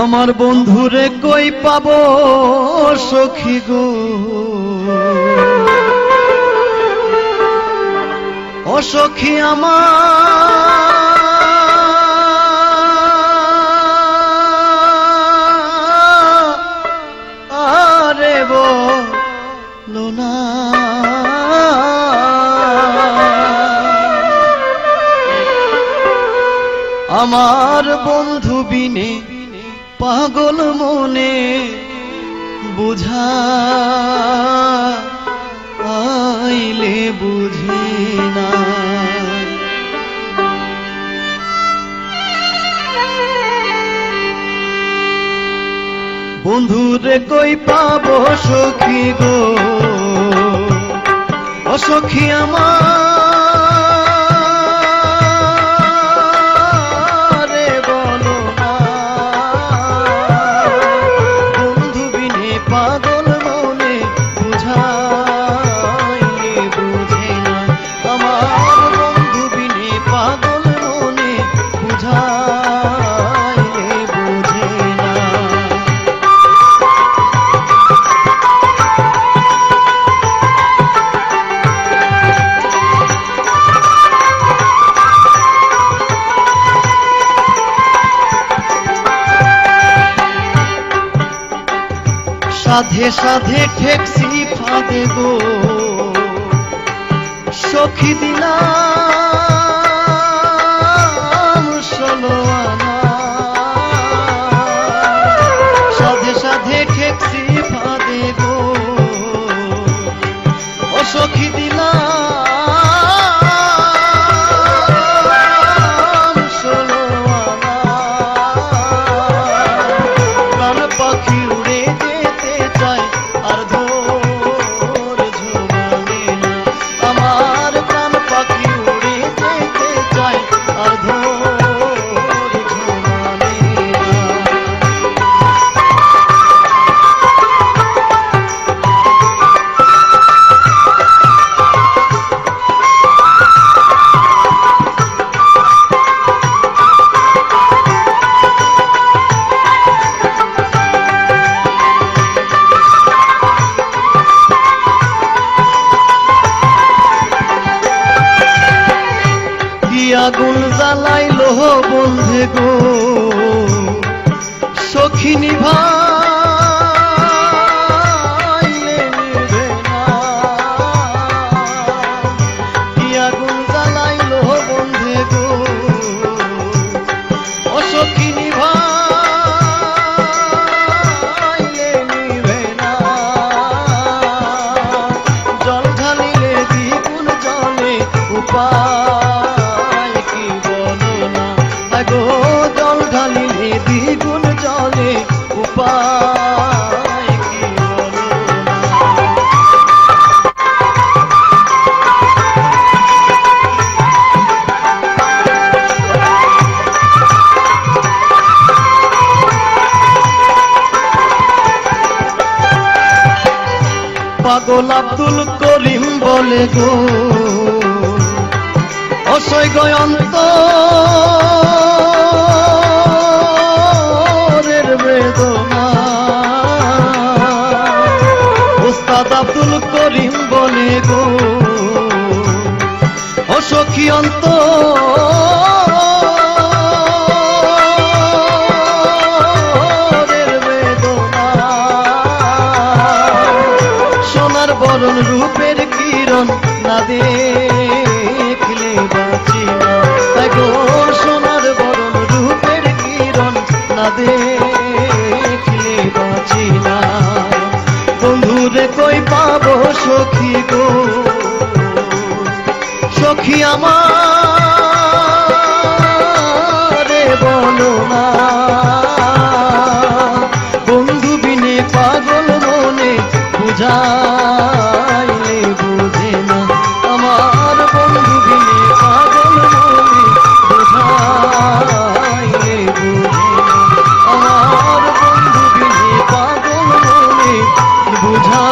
আমার বন্ধুরে কই পাবো সখী গো, ও সখী আমারে বলো না। আমার বন্ধু বিনে পাগল মনে বুঝাইলে বুঝি না। বন্ধুরে কই পাবো সখী গো, ও সখী আমারে বলো না। বন্ধু বিনে পাগল মনে বুঝাইলে বুঝে না। আমার বন্ধু বিনে পাগল মনে বুঝাইলে বুঝে না। সাধে সাধে ঠেকছি ফাঁদে গো, সখী দিলাম 16 আনা। সাধে সাধে ঠেকছি ফাঁদে গো, ও সখী দিলাম 16 আনা। প্রাণ পাখি উড়ে যেতে চায় আর ধৈর্য মানে না। আমার প্রাণ পাখি উড়ে যেতে চায় আর ধৈর্য মানে না। আগুন জ্বালাইলো বন্ধে গো, সখী নিভাইলে নিভে না। কি আগুন জ্বালাইলো বন্ধে গো, ও সখী নিভাইলে নিভে না। জল ঢালিলে দ্বিগুণ জলে উপায় কি বলো না। গো জল ঢালিলে দ্বিগুণ জলে উপায় কি বলো না। পাগল আব্দুল করিম বলে গো, অসয় অন্তরের বেদনা। উস্তাদ আব্দুল করিম বলে গো, ও সখী অন্তরের বেদনা। সোনার বরণ রূপের কিরণ না দেখলে বাঁচি না। গো সোনার বরণ রূপের কিরণ না দেখলে বাঁচি না। বন্ধুরে কই পাবো সখী গো, সখী আমারে বলো না। বন্ধু বিনে পাগল মনে বুঝাইলে বুঝে না। আমার বন্ধু বিনে পাগল মনে বুঝাইলে বুঝে না। আমার বন্ধু বিনে পাগল মনে বুঝা